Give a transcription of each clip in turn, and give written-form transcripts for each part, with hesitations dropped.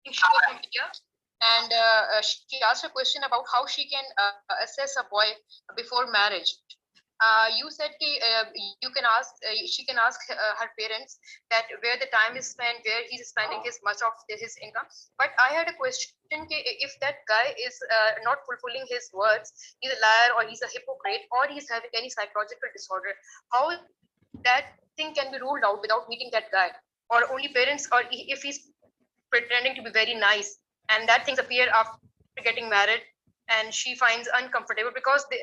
think she was from India, and she asked a question about how she can assess a boy before marriage. You said you can ask, she can ask her parents that where the time is spent, where he's spending his much of his income. But I had a question: if that guy is not fulfilling his words, he's a liar, or he's a hypocrite, or he's having any psychological disorder, how that thing can be ruled out without meeting that guy? Or only parents, or if he's pretending to be very nice and that things appear after getting married and she finds uncomfortable, because they,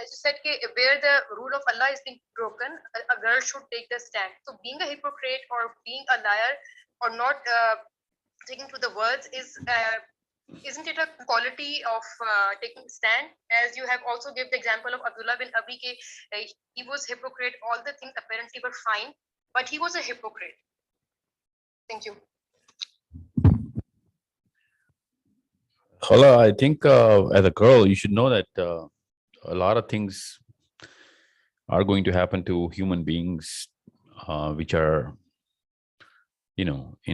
as you said, where the rule of Allah is being broken, a girl should take the stand. So being a hypocrite or being a liar or not taking to the words is isn't it a quality of taking stand? As you have also gave the example of Abdullah bin Abi, he was hypocrite, all the things apparently were fine, but he was a hypocrite. Thank you. Khala, I think as a girl, you should know that a lot of things are going to happen to human beings, which are, in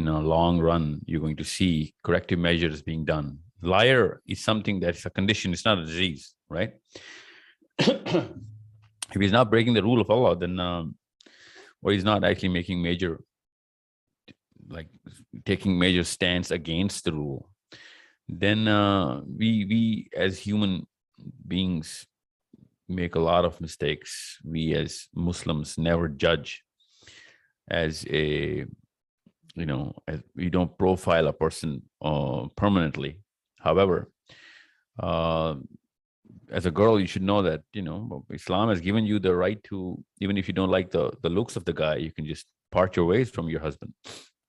a long run, you're going to see corrective measures being done. Liar is something that's a condition, it's not a disease, right? If he's not breaking the rule of Allah, then, or he's not actually making major, like taking major stance against the rule, then we as human beings make a lot of mistakes. We as Muslims never judge as a, as we don't profile a person permanently. However, as a girl, you should know that, Islam has given you the right to, even if you don't like the looks of the guy, you can just part your ways from your husband.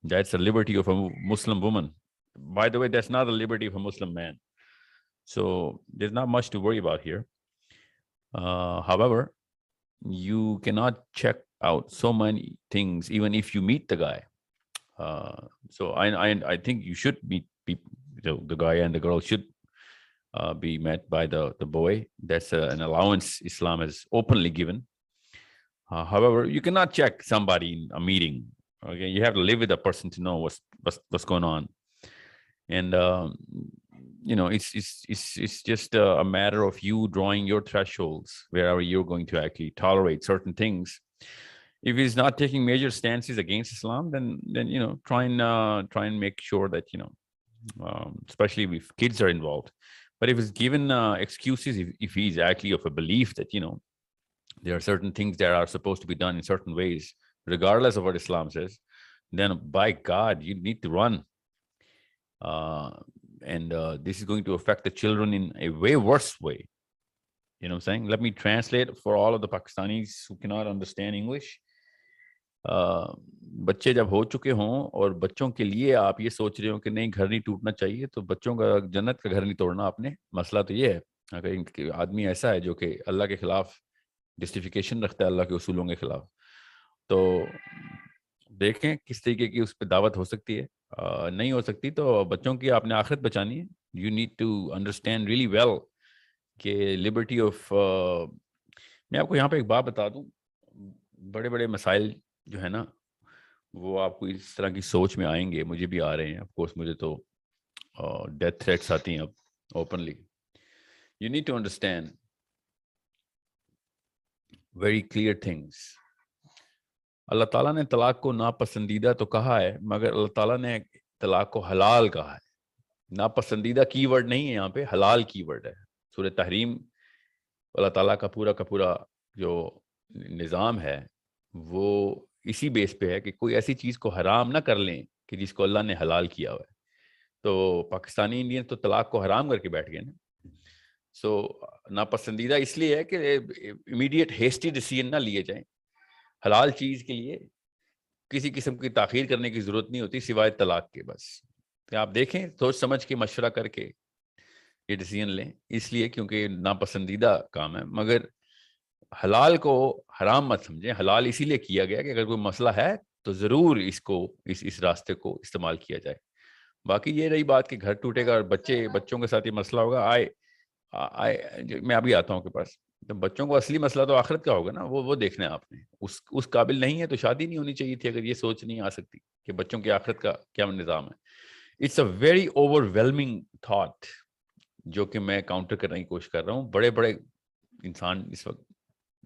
That's the liberty of a Muslim woman. By the way, that's not the liberty of a Muslim man. So there's not much to worry about here. However, you cannot check out so many things, even if you meet the guy. So I think you should meet people, the guy and the girl should be met by the boy. That's an allowance Islam has openly given. However, you cannot check somebody in a meeting. Okay, you have to live with a person to know what's going on. And it's just a matter of you drawing your thresholds wherever you're going to actually tolerate certain things. If he's not taking major stances against Islam, then try and make sure that especially if kids are involved. But if it's given excuses, if he's actually of a belief that there are certain things that are supposed to be done in certain ways, regardless of what Islam says, then by God, you need to run. And this is going to affect the children in a way worse way. You know what I'm saying? Let me translate for all of the Pakistanis who cannot understand English. बच्चे जब हो चुके हों और बच्चों के लिए आप ये सोच रहे हो कि नहीं घर नहीं टूटना चाहिए, तो बच्चों का जन्नत का घर नहीं तोड़ना आपने. मसला तो ये है, अगर आदमी ऐसा है जो कि अल्लाह के खिलाफ जस्टिफिकेशन रखता है, अल्लाह के उसूलों के खिलाफ, तो देखें किस तरीके की उस पर दावत हो सकती है. नहीं हो सकती तो बच्चों की आपने आखिरत बचानी है. You need to understand really well कि लिबर्टी ऑफ, मैं आपको यहाँ पे एक बात बता दूं, बड़े बड़े मसाइल जो है ना, वो आपको इस तरह की सोच में आएंगे. मुझे भी आ रहे हैं, ऑफ कोर्स. मुझे तो डेथ थ्रेट्स आती हैं अब openly. You need to understand very clear things. अल्लाह ताला ने तलाक को नापसंदीदा तो कहा है, मगर अल्लाह ताला ने तलाक को हलाल कहा है. नापसंदीदा कीवर्ड नहीं है यहाँ पे, हलाल कीवर्ड है. सूरह तहरीम, अल्लाह ताला का पूरा जो निज़ाम है वो इसी बेस पे है कि कोई ऐसी चीज़ को हराम ना कर लें कि जिसको अल्लाह ने हलाल किया हुआ है. तो पाकिस्तानी इंडियन तो तलाक को हराम करके बैठ गए ना. सो नापसंदीदा इसलिए है कि इमीडिएट हेस्टी डिसीजन ना लिए जाएं. हलाल चीज़ के लिए किसी किस्म की ताख़ीर करने की ज़रूरत नहीं होती सिवाय तलाक के. बस तो आप देखें, सोच समझ के मशवरा करके ये डिसीजन लें, इसलिए क्योंकि नापसंदीदा काम है. मगर हलाल को हराम मत समझें. हलाल इसीलिए किया गया कि अगर कोई मसला है तो ज़रूर इसको इस रास्ते को इस्तेमाल किया जाए. बाकी ये रही बात कि घर टूटेगा और बच्चों के साथ ये मसला होगा. मैं अभी आता हूँ के पास. तो बच्चों को असली मसला तो आखिरत का होगा ना, वो देखना है आपने. उस काबिल नहीं है तो शादी नहीं होनी चाहिए थी, अगर ये सोच नहीं आ सकती कि बच्चों की आखिरत का क्या निज़ाम है. It's a very overwhelming thought जो कि मैं काउंटर करने की कोशिश कर रहा हूँ. बड़े बड़े इंसान इस वक्त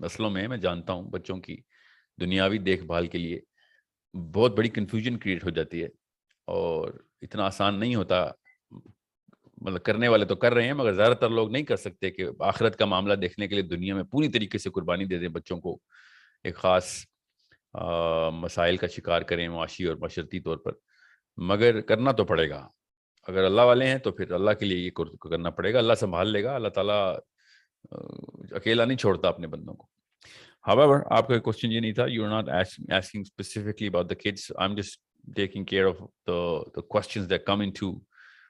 मसलों में, मैं जानता हूँ, बच्चों की दुनियावी देखभाल के लिए बहुत बड़ी कंफ्यूजन क्रिएट हो जाती है और इतना आसान नहीं होता. मतलब करने वाले तो कर रहे हैं, मगर ज़्यादातर लोग नहीं कर सकते कि आखिरत का मामला देखने के लिए दुनिया में पूरी तरीके से कुर्बानी दे दें, बच्चों को एक ख़ास मसाइल का शिकार करें माशी और माशरती तौर पर. मगर करना तो पड़ेगा. अगर अल्लाह वाले हैं तो फिर अल्लाह के लिए ये करना पड़ेगा. अल्लाह संभाल लेगा. अल्लाह ताला अकेला नहीं छोड़ता अपने बंदों को. However, आपका क्वेश्चन ये नहीं था. You are not asking specifically about the kids. I'm just taking care of the questions that come into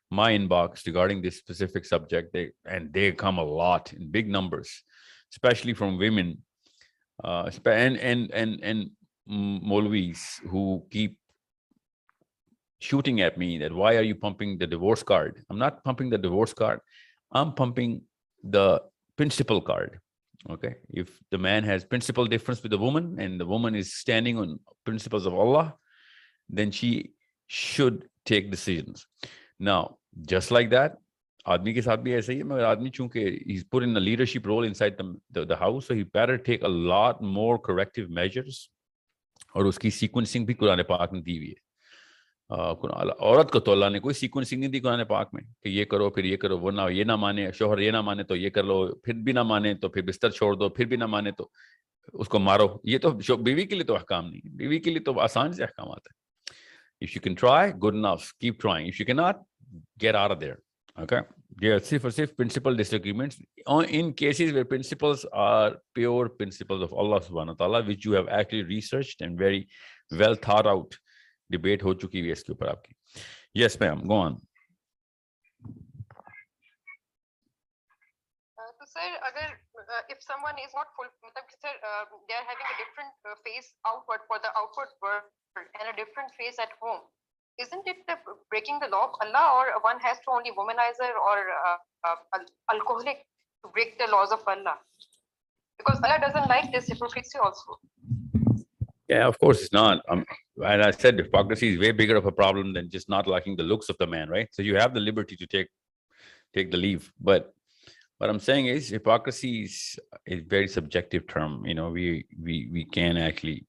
my inbox regarding this specific subject. They come a lot in big numbers, especially from women, and Maulvis who keep shooting at me that why are you pumping the divorce card? I'm not pumping the divorce card. I'm pumping the principle card. Okay, if the man has principle difference with the woman and the woman is standing on principles of Allah, then she should take decisions. Now, just like that, आदमी के साथ भी ऐसा ही है. मगर आदमी चूंकि he's put in a leadership role inside the house, so he better take a lot more corrective measures. और उसकी sequencing भी कुरान पाक में दी हुई है. औरत को तो अल्लाह ने कोई सीक्वेंसिंग नहीं दी कुरान पाक में कि ये करो फिर ये करो, वो ना ये ना माने, शोहर ये ना माने तो ये कर लो, फिर भी ना माने तो फिर बिस्तर छोड़ दो, फिर भी ना माने तो उसको मारो. ये तो बीवी के लिए तो अहकाम नहीं है. बीवी के लिए तो आसान से अहकाम आता है. If you can try, good enough, keep trying. If you can not, get out of there. Okay, ये सिर्फ और सिर्फ principle disagreements in cases where principles are pure principles of Allah subhanahu wa ta'ala, which you have actually researched and very well thought out. Debate हो चुकी है इसके ऊपर आपकी. Yes ma'am, go on. तो सर अगर if someone is not full, मतलब sir they are having a different face outward for the outward world and a different face at home, isn't it breaking the law of Allah, or one has to only womanizer or alcoholic to break the laws of Allah? Because Allah doesn't like this hypocrisy also. Yeah, of course it's not. And I said hypocrisy is way bigger of a problem than just not liking the looks of the man, right? So you have the liberty to take the leave. But what I'm saying is hypocrisy is a very subjective term. You know, we can actually,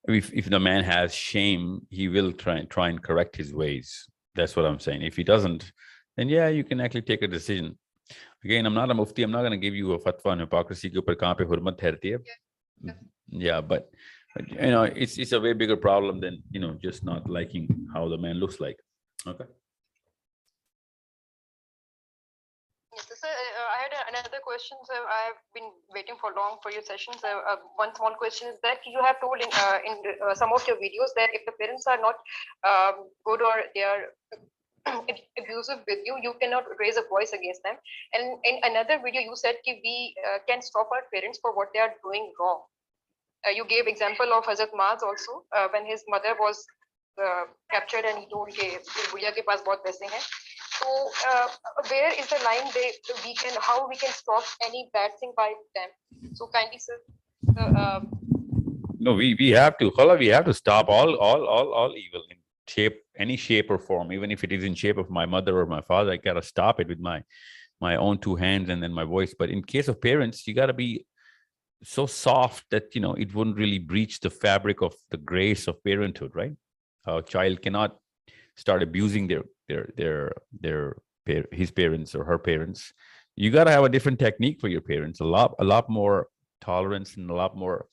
if the man has shame, he will try and correct his ways. That's what I'm saying. If he doesn't, then yeah, you can actually take a decision. Again, I'm not a mufti. I'm not going to give you a fatwa on hypocrisy ke upar kahan pe hurmat thairti hai. Yeah, but you know, it's a way bigger problem than, you know, just not liking how the man looks like. Okay. Yes, sir. I had another question. So I have been waiting for long for your sessions. One small question is that you have told in some of your videos that if the parents are not good or they are abusive with you, you cannot raise a voice against them. And in another video, you said that we can stop our parents for what they are doing wrong. You gave example of Hazrat Maaz also, when his mother was captured and he told that Bhuiya ke paas bahut paise hain. So where is the line how we can stop any bad thing by them? So kindly sir, no, we have to, Khala, we have to stop all evil in any shape or form. Even if it is in shape of my mother or my father, I gotta stop it with my own two hands and then my voice. But in case of parents, you gotta be so soft that, you know, it wouldn't really breach the fabric of the grace of parenthood, right? A child cannot start abusing his parents or her parents. You got to have a different technique for your parents, a lot more tolerance and a lot more,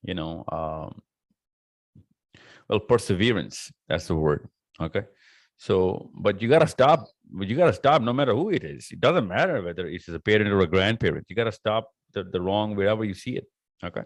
you know, well, perseverance. That's the word. Okay. So, but you got to stop no matter who it is. It doesn't matter whether it's a parent or a grandparent. You got to stop the wrong wherever you see it. Okay.